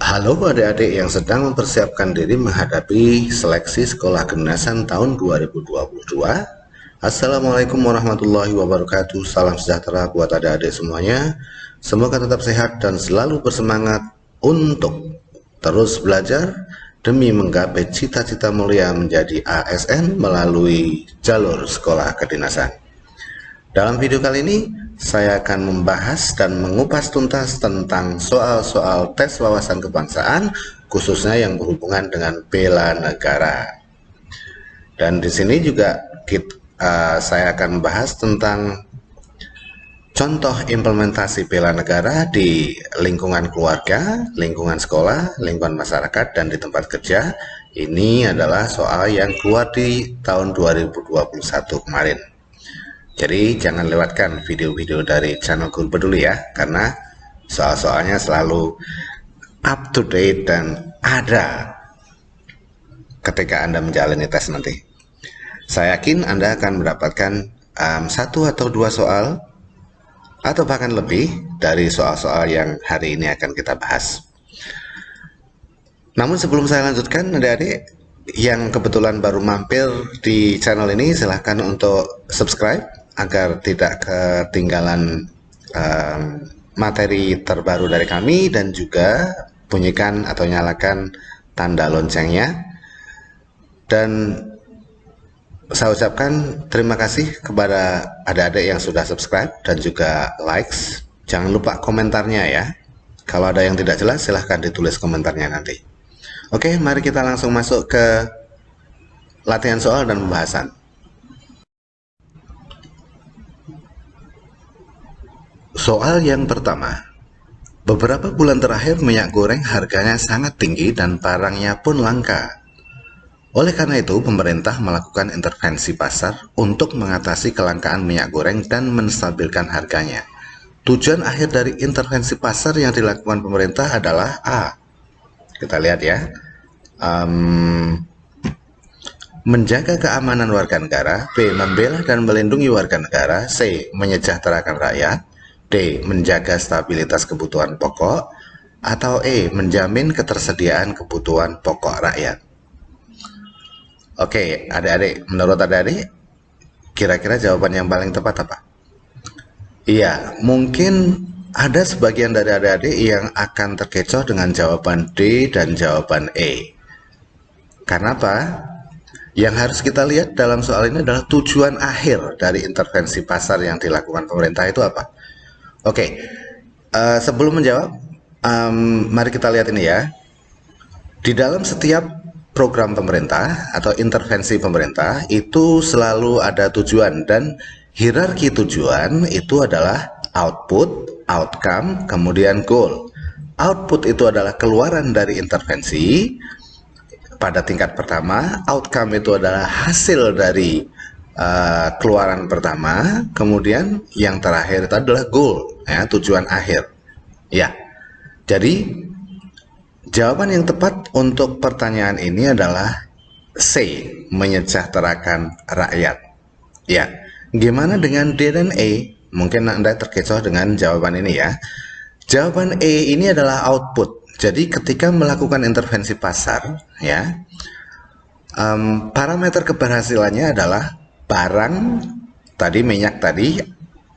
Halo adik-adik yang sedang mempersiapkan diri menghadapi seleksi sekolah kedinasan tahun 2022. Assalamualaikum warahmatullahi wabarakatuh. Salam sejahtera buat adik-adik semuanya. Semoga tetap sehat dan selalu bersemangat untuk terus belajar demi menggapai cita-cita mulia menjadi ASN melalui jalur sekolah kedinasan. Dalam video kali ini, saya akan membahas dan mengupas tuntas tentang soal-soal tes wawasan kebangsaan, khususnya yang berhubungan dengan bela negara. Dan di sini juga saya akan membahas tentang contoh implementasi bela negara di lingkungan keluarga, lingkungan sekolah, lingkungan masyarakat, dan di tempat kerja. Ini adalah soal yang keluar di tahun 2021 kemarin. Jadi jangan lewatkan video-video dari channel Guru Peduli ya, karena soal-soalnya selalu up to date dan ada ketika Anda menjalani tes nanti. Saya yakin Anda akan mendapatkan satu atau dua soal atau bahkan lebih dari soal-soal yang hari ini akan kita bahas. Namun sebelum saya lanjutkan, adik-adik yang kebetulan baru mampir di channel ini, silahkan untuk subscribe agar tidak ketinggalan materi terbaru dari kami, dan juga bunyikan atau nyalakan tanda loncengnya. Dan saya ucapkan terima kasih kepada adik-adik yang sudah subscribe dan juga likes. Jangan lupa komentarnya ya. Kalau ada yang tidak jelas, silahkan ditulis komentarnya nanti. Oke, mari kita langsung masuk ke latihan soal dan pembahasan. Soal yang pertama, beberapa bulan terakhir minyak goreng harganya sangat tinggi dan barangnya pun langka. Oleh karena itu, pemerintah melakukan intervensi pasar untuk mengatasi kelangkaan minyak goreng dan menstabilkan harganya. Tujuan akhir dari intervensi pasar yang dilakukan pemerintah adalah A. Kita lihat ya. Menjaga keamanan warga negara. B. Membela dan melindungi warga negara. C. Menyejahterakan rakyat. D. Menjaga stabilitas kebutuhan pokok. Atau E. Menjamin ketersediaan kebutuhan pokok rakyat. Oke, adik-adik, menurut adik-adik, kira-kira jawaban yang paling tepat apa? Iya, mungkin ada sebagian dari adik-adik yang akan terkecoh dengan jawaban D dan jawaban E. Karena apa? Yang harus kita lihat dalam soal ini adalah tujuan akhir dari intervensi pasar yang dilakukan pemerintah itu apa? Oke, sebelum menjawab, mari kita lihat ini ya. Di dalam setiap program pemerintah atau intervensi pemerintah itu selalu ada tujuan, dan hierarki tujuan itu adalah output, outcome, kemudian goal. Output itu adalah keluaran dari intervensi pada tingkat pertama, outcome itu adalah hasil dari keluaran pertama, kemudian yang terakhir itu adalah goal, ya, tujuan akhir. Ya, jadi jawaban yang tepat untuk pertanyaan ini adalah C, menyejahterakan rakyat. Ya, gimana dengan D dan E? Mungkin Anda terkecoh dengan jawaban ini ya. Jawaban E ini adalah output. Jadi ketika melakukan intervensi pasar, ya, parameter keberhasilannya adalah barang tadi, minyak tadi,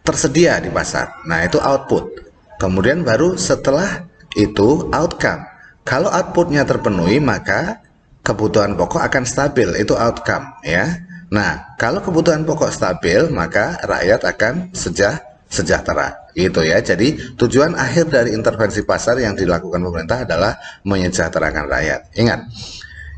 tersedia di pasar. Nah, itu output. Kemudian baru setelah itu outcome. Kalau outputnya terpenuhi, maka kebutuhan pokok akan stabil. Itu outcome ya. Nah, kalau kebutuhan pokok stabil, maka rakyat akan sejahtera. Gitu ya. Jadi tujuan akhir dari intervensi pasar yang dilakukan pemerintah adalah menyejahterakan rakyat. Ingat,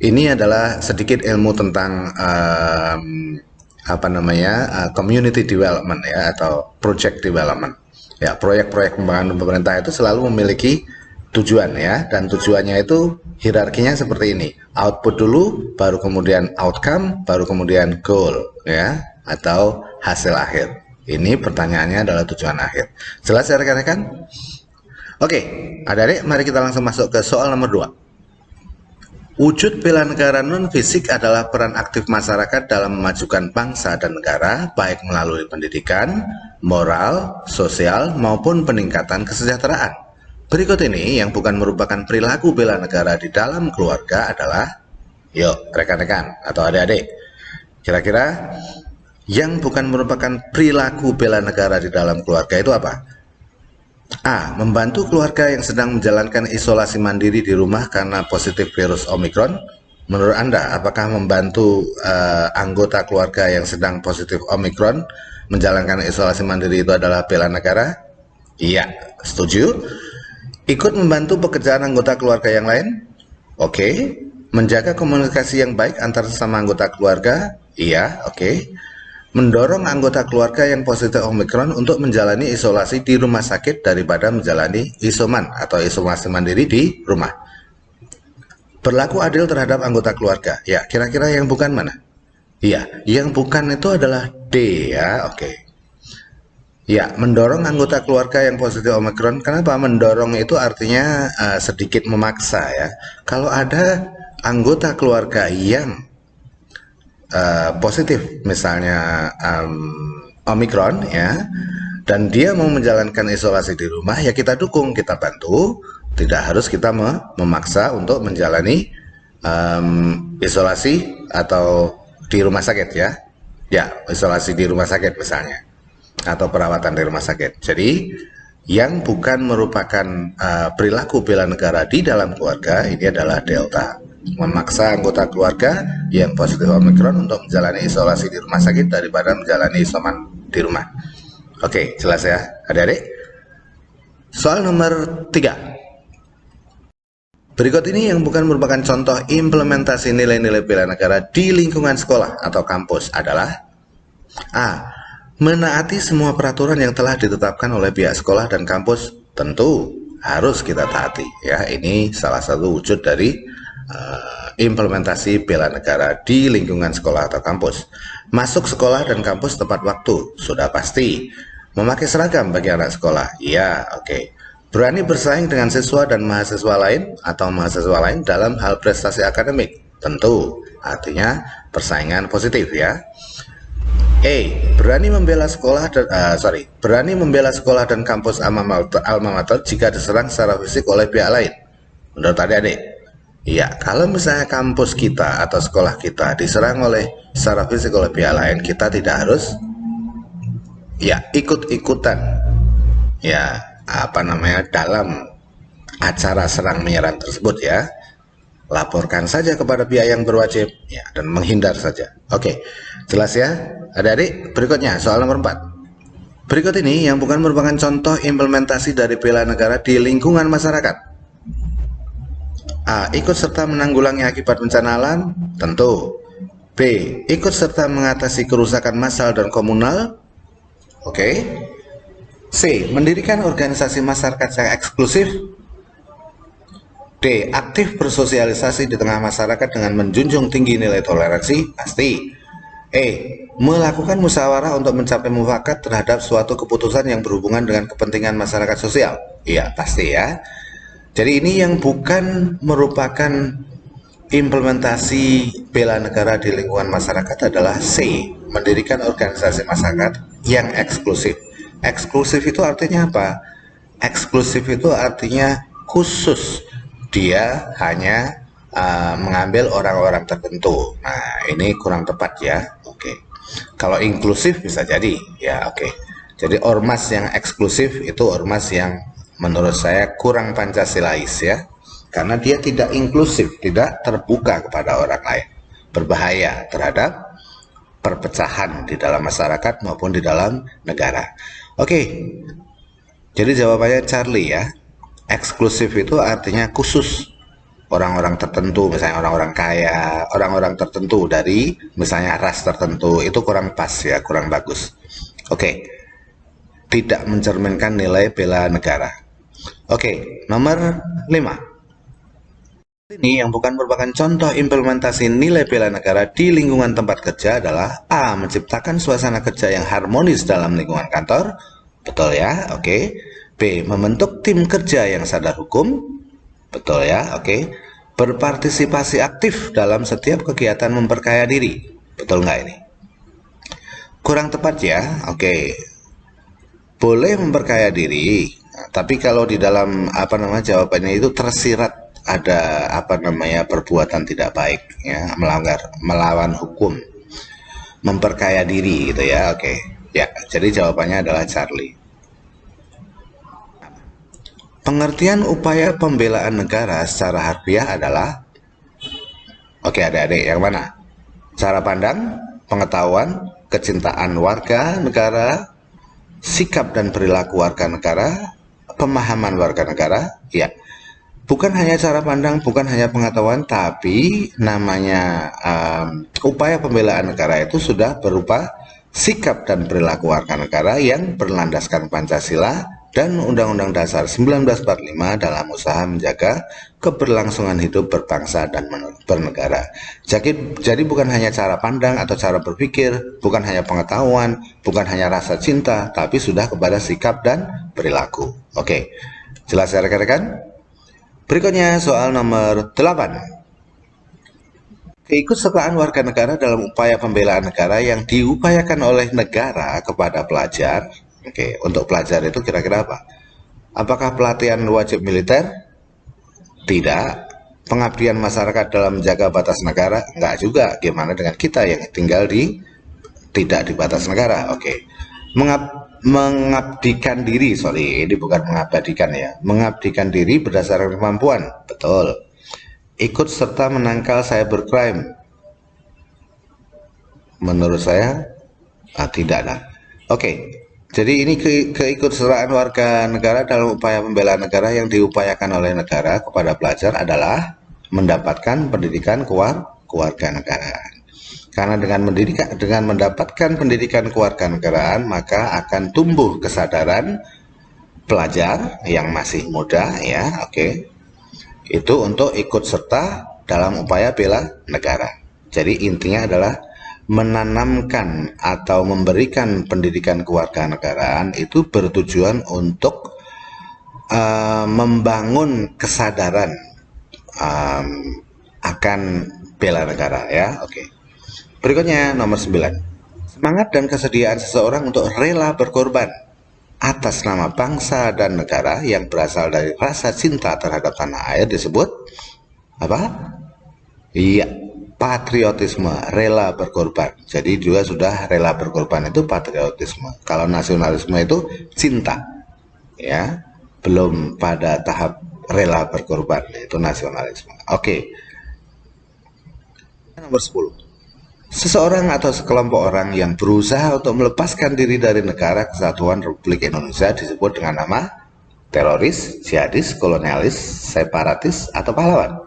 ini adalah sedikit ilmu tentang community development ya, atau project development ya. Proyek-proyek pembangunan pemerintah itu selalu memiliki tujuan ya, dan tujuannya itu hierarkinya seperti ini: output dulu, baru kemudian outcome, baru kemudian goal ya, atau hasil akhir. Ini pertanyaannya adalah tujuan akhir. Jelas ya rekan-rekan? Oke, adik-adik, mari kita langsung masuk ke soal nomor 2. Wujud bela negara non-fisik adalah peran aktif masyarakat dalam memajukan bangsa dan negara, baik melalui pendidikan, moral, sosial, maupun peningkatan kesejahteraan. Berikut ini yang bukan merupakan perilaku bela negara di dalam keluarga adalah, yuk rekan-rekan atau adik-adik, kira-kira yang bukan merupakan perilaku bela negara di dalam keluarga itu apa? A. Membantu keluarga yang sedang menjalankan isolasi mandiri di rumah karena positif virus Omikron. Menurut Anda, apakah membantu anggota keluarga yang sedang positif Omikron menjalankan isolasi mandiri itu adalah bela negara? Iya, setuju. Ikut membantu pekerjaan anggota keluarga yang lain? Oke. Menjaga komunikasi yang baik antar sesama anggota keluarga? Iya, oke. Mendorong anggota keluarga yang positif Omikron untuk menjalani isolasi di rumah sakit daripada menjalani isoman atau isolasi mandiri di rumah. Berlaku adil terhadap anggota keluarga. Ya, kira-kira yang bukan mana? Iya, yang bukan itu adalah D ya, oke. Ya, mendorong anggota keluarga yang positif Omikron. Kenapa? Mendorong itu artinya sedikit memaksa ya. Kalau ada anggota keluarga yang positif misalnya Omikron ya, dan dia mau menjalankan isolasi di rumah, ya kita dukung, kita bantu, tidak harus kita memaksa untuk menjalani isolasi atau di rumah sakit ya, isolasi di rumah sakit misalnya atau perawatan di rumah sakit. Jadi yang bukan merupakan perilaku bela negara di dalam keluarga ini adalah delta, memaksa anggota keluarga yang positif Omikron untuk menjalani isolasi di rumah sakit daripada menjalani isoman di rumah. Oke, jelas ya adik-adik? Soal nomor 3. Berikut ini yang bukan merupakan contoh implementasi nilai-nilai bela negara di lingkungan sekolah atau kampus adalah A. Menaati semua peraturan yang telah ditetapkan oleh pihak sekolah dan kampus. Tentu harus kita taati ya, ini salah satu wujud dari implementasi bela negara di lingkungan sekolah atau kampus. Masuk sekolah dan kampus tepat waktu, sudah pasti. Memakai seragam bagi anak sekolah, ya oke. Berani bersaing dengan siswa dan mahasiswa lain atau mahasiswa lain dalam hal prestasi akademik, tentu artinya persaingan positif ya. Berani membela sekolah dan berani membela sekolah dan kampus alma mater jika diserang secara fisik oleh pihak lain. Menurut adik-adik, ya, kalau misalnya kampus kita atau sekolah kita diserang secara fisik oleh pihak lain, kita tidak harus ya ikut-ikutan ya dalam acara serang menyerang tersebut ya. Laporkan saja kepada pihak yang berwajib ya, dan menghindar saja. Oke, jelas ya adik-adik? Berikutnya soal nomor 4. Berikut ini yang bukan merupakan contoh implementasi dari bela negara di lingkungan masyarakat. A. Ikut serta menanggulangi akibat bencana alam? Tentu. B. Ikut serta mengatasi kerusakan massal dan komunal? Oke. C. Mendirikan organisasi masyarakat yang eksklusif? D. Aktif bersosialisasi di tengah masyarakat dengan menjunjung tinggi nilai toleransi? Pasti. E. Melakukan musyawarah untuk mencapai mufakat terhadap suatu keputusan yang berhubungan dengan kepentingan masyarakat sosial? Iya, pasti ya. Jadi ini yang bukan merupakan implementasi bela negara di lingkungan masyarakat adalah C. Mendirikan organisasi masyarakat yang eksklusif. Eksklusif itu artinya apa? Eksklusif itu artinya khusus. Dia hanya mengambil orang-orang tertentu. Nah, ini kurang tepat ya. Oke. Kalau inklusif bisa jadi ya, oke. Jadi ormas yang eksklusif itu ormas yang menurut saya kurang Pancasilais ya. Karena dia tidak inklusif, tidak terbuka kepada orang lain. Berbahaya terhadap perpecahan di dalam masyarakat maupun di dalam negara. Oke. Jadi jawabannya Charlie ya. Eksklusif itu artinya khusus, orang-orang tertentu, misalnya orang-orang kaya, orang-orang tertentu dari misalnya ras tertentu, itu kurang pas ya, kurang bagus. Oke. Tidak mencerminkan nilai bela negara. Oke, nomor 5. Ini yang bukan merupakan contoh implementasi nilai bela negara di lingkungan tempat kerja adalah A. Menciptakan suasana kerja yang harmonis dalam lingkungan kantor. Betul ya, oke. B. Membentuk tim kerja yang sadar hukum. Betul ya, oke. Berpartisipasi aktif dalam setiap kegiatan memperkaya diri. Betul nggak ini? Kurang tepat ya, oke. Boleh memperkaya diri, Tapi kalau di dalam jawabannya itu tersirat ada perbuatan tidak baik, ya, melawan hukum, memperkaya diri gitu ya. Oke. Ya, jadi jawabannya adalah Charlie. Pengertian upaya pembelaan negara secara harfiah adalah, oke, adik-adik, yang mana? Cara pandang, pengetahuan, kecintaan warga negara, sikap dan perilaku warga negara, pemahaman warga negara. Ya, bukan hanya cara pandang, bukan hanya pengetahuan, tapi namanya upaya pembelaan negara itu sudah berupa sikap dan perilaku warga negara yang berlandaskan Pancasila dan Undang-Undang Dasar 1945 dalam usaha menjaga keberlangsungan hidup berbangsa dan bernegara. Jadi bukan hanya cara pandang atau cara berpikir, bukan hanya pengetahuan, bukan hanya rasa cinta, tapi sudah kepada sikap dan perilaku. Oke, jelas ya rekan-rekan? Berikutnya soal nomor 8. Keikutsertaan warga negara dalam upaya pembelaan negara yang diupayakan oleh negara kepada pelajar. Oke, untuk pelajar itu kira-kira apa? Apakah pelatihan wajib militer? Tidak. Pengabdian masyarakat dalam menjaga batas negara? Enggak juga. Gimana dengan kita yang tinggal tidak di batas negara? Oke. Mengabdikan diri, ini bukan mengabadikan ya. Mengabdikan diri berdasarkan kemampuan. Betul. Ikut serta menangkal cybercrime? Menurut saya tidak lah. Oke. Jadi ini keikutsertaan warga negara dalam upaya pembelaan negara yang diupayakan oleh negara kepada pelajar adalah mendapatkan pendidikan kewarganegaraan. Karena dengan mendapatkan pendidikan kewarganegaraan, maka akan tumbuh kesadaran pelajar yang masih muda, ya, oke, itu untuk ikut serta dalam upaya bela negara. Jadi intinya adalah menanamkan atau memberikan pendidikan kewarganegaraan itu bertujuan untuk membangun kesadaran akan bela negara, ya. Oke. Berikutnya nomor 9. Semangat dan kesediaan seseorang untuk rela berkorban atas nama bangsa dan negara yang berasal dari rasa cinta terhadap tanah air disebut apa? Iya, patriotisme, rela berkorban. Jadi juga sudah rela berkorban itu patriotisme. Kalau nasionalisme itu cinta, ya, belum pada tahap rela berkorban, itu nasionalisme. Oke. Nomor 10. Seseorang atau sekelompok orang yang berusaha untuk melepaskan diri dari negara kesatuan Republik Indonesia disebut dengan nama teroris, jihadis, kolonialis, separatis, atau pahlawan.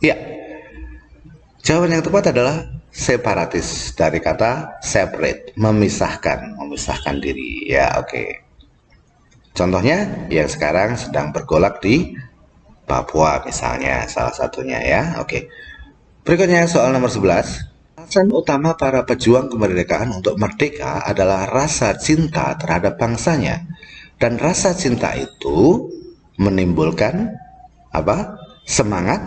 Ya, jawaban yang tepat adalah separatis, dari kata separate, memisahkan diri. Ya, oke. Contohnya yang sekarang sedang bergolak di Papua misalnya, salah satunya, ya. Oke. Berikutnya soal nomor 11. Alasan utama para pejuang kemerdekaan untuk merdeka adalah rasa cinta terhadap bangsanya. Dan rasa cinta itu menimbulkan apa? Semangat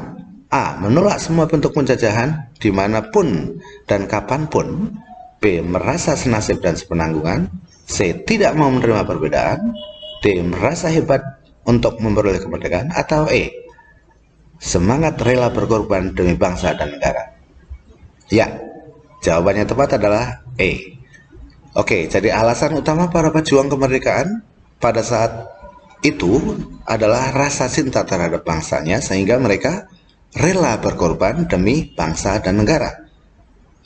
A. Menolak semua bentuk penjajahan dimanapun dan kapanpun. B. Merasa senasib dan sepenanggungan. C. Tidak mau menerima perbedaan. D. Merasa hebat untuk memperoleh kemerdekaan. Atau E. Semangat rela berkorban demi bangsa dan negara. Ya, jawabannya tepat adalah E. Oke, jadi alasan utama para pejuang kemerdekaan pada saat itu adalah rasa cinta terhadap bangsanya, sehingga mereka rela berkorban demi bangsa dan negara.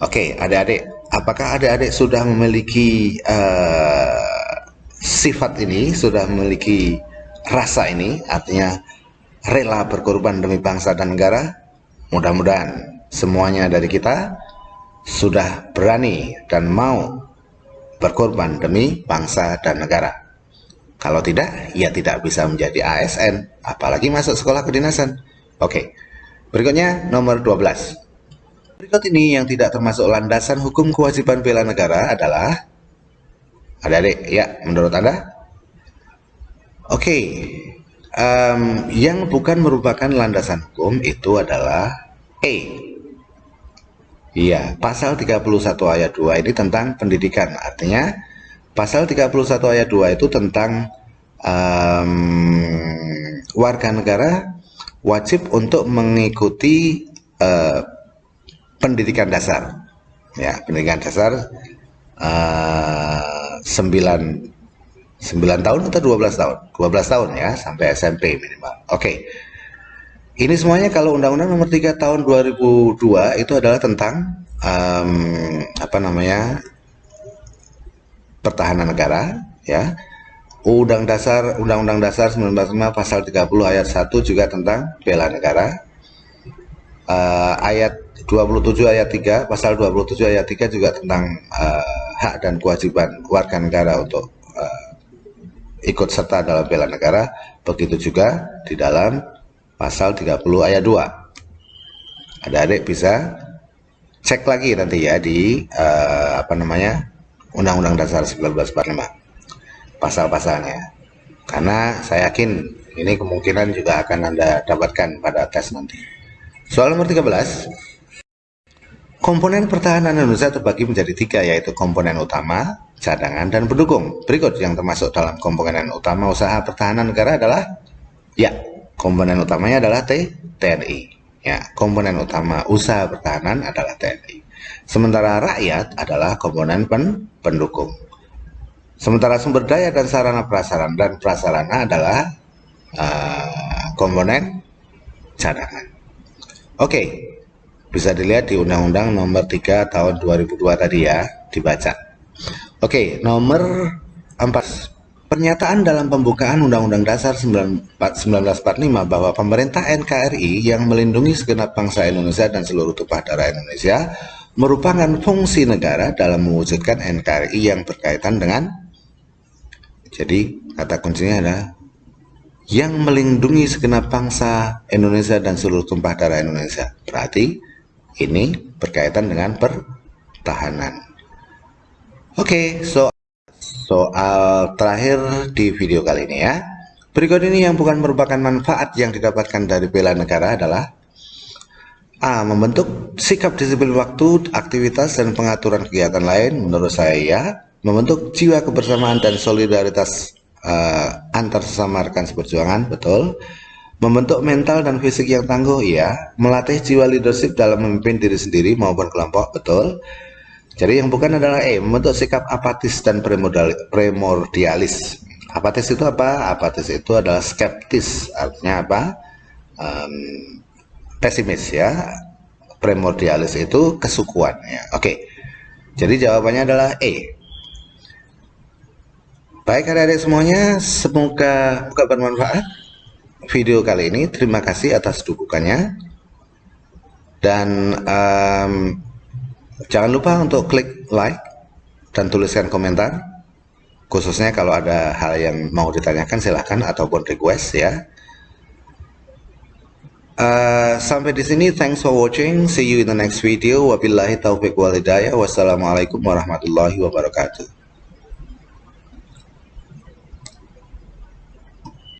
Oke, adik-adik, apakah adik-adik sudah memiliki sifat ini, sudah memiliki rasa ini, artinya rela berkorban demi bangsa dan negara? Mudah-mudahan semuanya dari kita sudah berani dan mau berkorban demi bangsa dan negara. Kalau tidak, ya tidak bisa menjadi ASN, apalagi masuk sekolah kedinasan. Oke, berikutnya nomor 12. Berikut ini yang tidak termasuk landasan hukum kewajiban bela negara adalah, adik-adik, ya, menurut Anda? Oke, yang bukan merupakan landasan hukum itu adalah E. Iya, pasal 31 ayat 2 ini tentang pendidikan. Artinya pasal 31 ayat 2 itu tentang warga negara wajib untuk mengikuti pendidikan dasar, ya, pendidikan dasar 9 tahun atau 12 tahun, 12 tahun ya, sampai SMP minimal. Oke. Ini semuanya kalau Undang-Undang Nomor 3 Tahun 2002 itu adalah tentang pertahanan negara, ya. Undang-Undang Dasar 1945 Pasal 30 Ayat 1 juga tentang bela negara. Ayat 27 ayat 3, Pasal 27 ayat 3 juga tentang hak dan kewajiban warga negara untuk ikut serta dalam bela negara. Begitu juga di dalam Pasal 30 ayat 2. Adik-adik bisa cek lagi nanti ya di Undang-Undang Dasar 1945 pasal-pasalnya, karena saya yakin ini kemungkinan juga akan Anda dapatkan pada tes nanti. Soal nomor 13. Komponen pertahanan Indonesia terbagi menjadi 3, yaitu komponen utama, cadangan, dan pendukung. Berikut yang termasuk dalam komponen utama usaha pertahanan negara adalah, ya, komponen utamanya adalah TNI. Ya, komponen utama usaha pertahanan adalah TNI. Sementara rakyat adalah komponen pendukung. Sementara sumber daya dan sarana prasarana adalah komponen cadangan. Oke, bisa dilihat di Undang-Undang Nomor 3 Tahun 2002 tadi ya, dibaca. Oke, nomor 4. Pernyataan dalam pembukaan Undang-Undang Dasar 1945 bahwa pemerintah NKRI yang melindungi segenap bangsa Indonesia dan seluruh tumpah darah Indonesia merupakan fungsi negara dalam mewujudkan NKRI yang berkaitan dengan, jadi kata kuncinya adalah yang melindungi segenap bangsa Indonesia dan seluruh tumpah darah Indonesia. Berarti ini berkaitan dengan pertahanan. Oke, soal terakhir di video kali ini ya. Berikut ini yang bukan merupakan manfaat yang didapatkan dari bela negara adalah: A. Membentuk sikap disiplin waktu, aktivitas, dan pengaturan kegiatan lain. Menurut saya ya. Membentuk jiwa kebersamaan dan solidaritas antar sesama rekan seperjuangan, betul. Membentuk mental dan fisik yang tangguh, iya. Melatih jiwa leadership dalam memimpin diri sendiri maupun kelompok, betul. Jadi yang bukan adalah membentuk sikap apatis dan primordialis. Apatis itu apa? Apatis itu adalah skeptis, artinya apa? Pesimis ya. Primordialis itu kesukuan ya. Oke. Jadi jawabannya adalah E. Baik adik-adik semuanya, semoga bermanfaat video kali ini. Terima kasih atas dukungannya. Dan jangan lupa untuk klik like dan tuliskan komentar. Khususnya kalau ada hal yang mau ditanyakan silahkan, ataupun request ya. Sampai di sini, thanks for watching. See you in the next video. Wabillahi taufiq wal hidayah. Wassalamualaikum warahmatullahi wabarakatuh.